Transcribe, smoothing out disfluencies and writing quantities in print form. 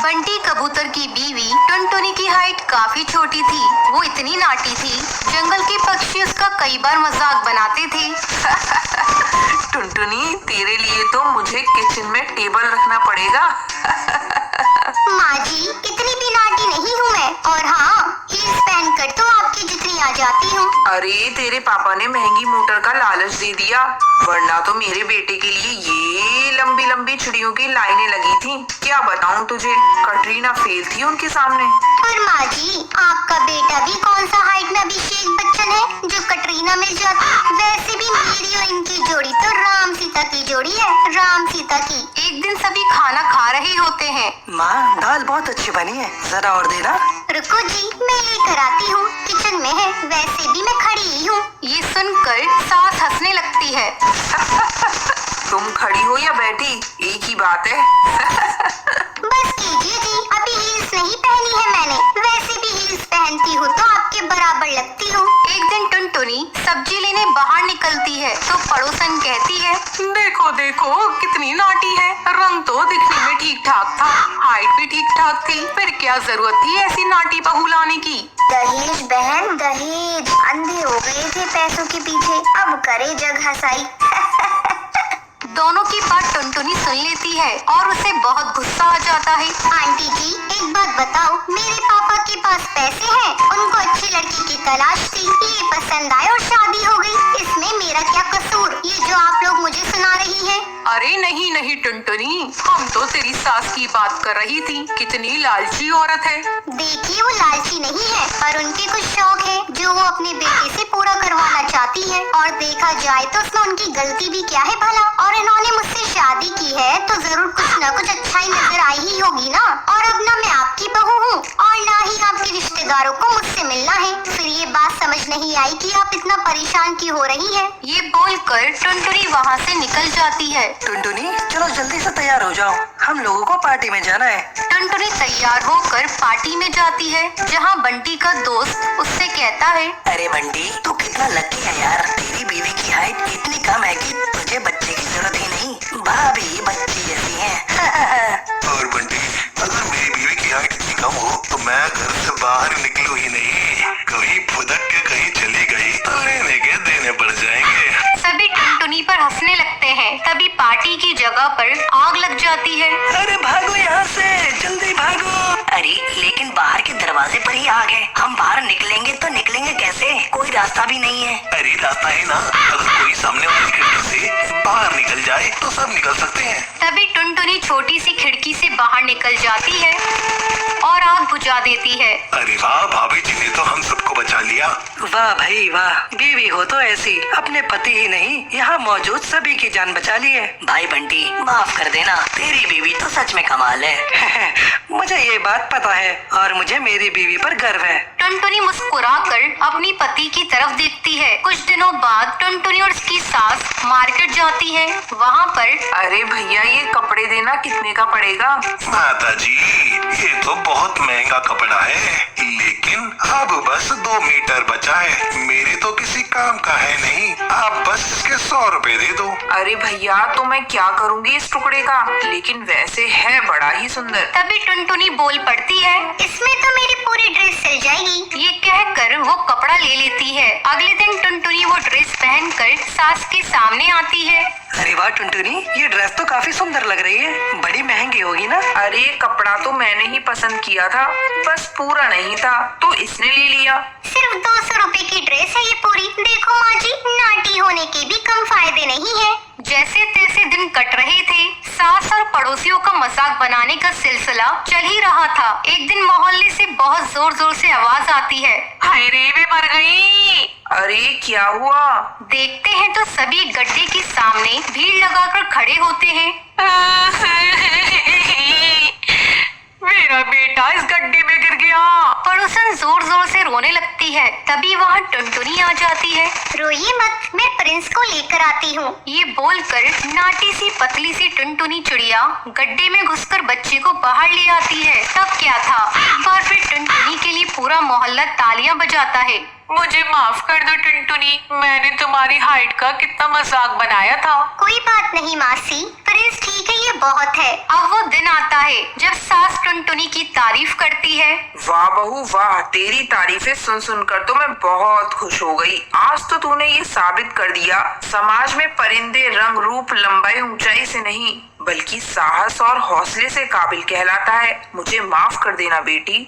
बंटी कबूतर की बीवी टुनटुनी की हाइट काफी छोटी थी। वो इतनी नाटी थी, जंगल के पक्षी उसका कई बार मजाक बनाते थे। टुनटुनी, तेरे लिए तो मुझे किचन में टेबल रखना पड़ेगा। माँ जी, इतनी भी नाटी नहीं हूँ मैं, और हाँ, हील्स पहनकर तो आपकी जितनी आ जाती हूँ। अरे तेरे पापा ने महंगी मोटर का लालच दे दिया, वरना तो मेरे बेटे के लिए ये लंबी लंबी चिड़ियों की लाइनें लगी थी। क्या बताऊं तुझे, कटरीना फेल थी उनके सामने। पर माँ जी, आपका बेटा भी कौन सा हाइट में अभिषेक बच्चन है जो कटरीना मिल जाती। वैसे भी मेरी और इनकी जोड़ी तो राम सीता की जोड़ी है, राम सीता की। एक दिन सभी खाना खा रहे होते हैं। माँ, दाल बहुत अच्छी बनी है, जरा और देना। रुको जी, मैं लेकर आती हूँ, किचन में है, वैसे भी मैं खड़ी ही हूँ। ये सुनकर सास हंसने लगती है। तुम खड़ी हो या बैठी, एक ही बात है। बस कीजिए जी, अभी हील्स नहीं पहनी है मैंने, वैसे भी हील्स पहनती हूँ तो आपके बराबर लगती हूँ। एक दिन टुनटुनी सब्जी लेने बाहर निकलती है तो पड़ोसन कहती है, देखो देखो कितनी नाटी है। रंग तो दिखने में ठीक ठाक था, हाइट भी ठीक ठाक थी, फिर क्या जरूरत थी ऐसी नाटी बहू लाने की। दहेज बहन दहेज, अंधे हो गए थे पैसों के पीछे, अब करे जग हंसाई। दोनों की बात टुनटुनी सुन लेती है और उसे बहुत गुस्सा आ जाता है। आंटी जी, एक बात बताओ, मेरे पापा के पास पैसे हैं, उनको अच्छी लड़की की तलाश थी, ये पसंद आए और शादी हो गई, इसमें मेरा क्या कसूर, ये जो आप लोग मुझे सुना रही हैं। अरे नहीं नहीं टुनटुनी, हम तो तेरी सास की बात कर रही थी, कितनी लालची औरत है। देखिए, वो लालची नहीं है, पर उनके कुछ शौक है जो वो अपने बेटे से पूरा करवाना चाहती है, और देखा जाए तो उसमें उनकी गलती भी क्या है भला। और इन्होंने मुझसे शादी की है तो जरूर कुछ न कुछ अच्छाई नजर आई ही होगी ना। और अब ना मैं आपकी बहू हूँ और ना ही आपके रिश्तेदारों को मुझसे मिलना है। फिर ये बात समझ नहीं आई कि आप इतना परेशान क्यों हो रही हैं। ये बोलकर टुनटुनी वहाँ से निकल जाती है। टुनटुनी, चलो जल्दी से तैयार हो जाओ, हम लोगों को पार्टी में जाना है। टुनटुनी तैयार होकर पार्टी में जाती है, जहाँ बंटी का दोस्त उससे कहता है, अरे बंटी, तू कितना लकी है यार, तेरी बीवी की हाइट इतनी कम है कि तुझे बच्चे की जरूरत ही नहीं, भाभी बच्ची जैसी है। और बंटी, अगर मेरी बीवी की हाइट इतनी कम हो तो मैं घर से बाहर निकलूं ही नहीं, कहीं फुदक के कहीं चली गई तो लेने के देने पड़ जाएंगे। सभी टुनटुनी पर हंसने लगते हैं। तभी पार्टी की जगह पर आग लग जाती है। अरे भागो यहाँ से, जल्दी भागो। अरे लेकिन बाहर के दरवाजे पर ही आग है, हम बाहर निकलेंगे तो निकलेंगे कैसे, कोई रास्ता भी नहीं है। अरे रास्ता है ना, अगर कोई सामने वाली खिड़की से बाहर निकल जाए तो सब निकल सकते हैं। तभी टुनटुनी छोटी सी खिड़की से बाहर निकल जाती है और आग बुझा देती है। अरे वाह, भाभी जी ने तो हम सबको बचा लिया। वाह भाई वाह, बीवी हो तो ऐसी, अपने पति ही नहीं यहाँ मौजूद सभी की जान बचा ली है। भाई बंटी, माफ कर देना, तेरी बीवी तो सच में कमाल है। मुझे ये बात पता है और मुझे मेरी बीवी पर गर्व है। टुनटुनी मुस्कुराकर अपनी पति की तरफ देखती है। कुछ दिनों बाद टुनटुनी और उसकी सास मार्केट जाती है। वहाँ पर, अरे भैया, ये कपड़े देना कितने का पड़ेगा? माता जी, ये तो बहुत महंगा कपड़ा है, लेकिन अब बस 2 मीटर बचा है, मेरे तो किसी काम का है नहीं, आप बस इसके 100 रुपए दे दो। अरे भैया, तो मैं क्या करूँगी इस टुकड़े का, लेकिन वैसे है बड़ा ही सुंदर। तभी टुनटुनी बोल पड़ती है, इसमें तो मेरी पूरी ड्रेस सिल जाएगी। ये कहकर वो कपड़ा ले लेती है। अगले दिन टुनटुनी वो ड्रेस पहनकर सास के सामने आती है। अरे वाह टुनटुनी, ये ड्रेस तो काफी सुंदर लग रही है, बड़ी महंगी होगी ना। अरे कपड़ा तो मैंने ही पसंद किया था, बस पूरा नहीं था तो इसने ले लिया। सिर्फ 200 रुपए की ड्रेस है ये पूरी। देखो माँ जी, नाटी होने के भी कम फायदे नहीं है। जैसे तैसे दिन कट रहे थे, सास और पड़ोसियों का मजाक बनाने का सिलसिला चल ही रहा था। एक दिन मोहल्ले से बहुत जोर जोर से आवाज आती है, हाय रे मैं मर गई। अरे क्या हुआ? देखते हैं तो सभी गड्ढे के सामने भीड़ लगाकर खड़े होते हैं। मेरा बेटा इस गड्ढे में गिर गया। पड़ोसन जोर जोर से रोने लगती है। तभी वहाँ टुनटुनी आ जाती है। रोइए मत, मैं प्रिंस को लेकर आती हूँ। ये बोलकर नाटी सी पतली सी टुनटुनी चिड़िया गड्ढे में घुसकर बच्चे को बाहर ले आती है। तब क्या था, एक बार फिर टुनटुनी के लिए पूरा मोहल्ला तालियां बजाता है। मुझे माफ कर दो टुनटुनी, मैंने तुम्हारी हाइट का कितना मजाक बनाया था। कोई बात नहीं मासी, प्रिंस ठीक है, ये लिए बहुत है। अब वो दिन आता है जब सास टुनटुनी की तारीफ करती है। वाह बहू वाह, तेरी तारीफें सुन सुनकर तो मैं बहुत खुश हो गई। आज तो तूने ये साबित कर दिया समाज में परिंदे रंग रूप लंबाई ऊंचाई से नहीं बल्कि साहस और हौसले से काबिल कहलाता है। मुझे माफ कर देना बेटी।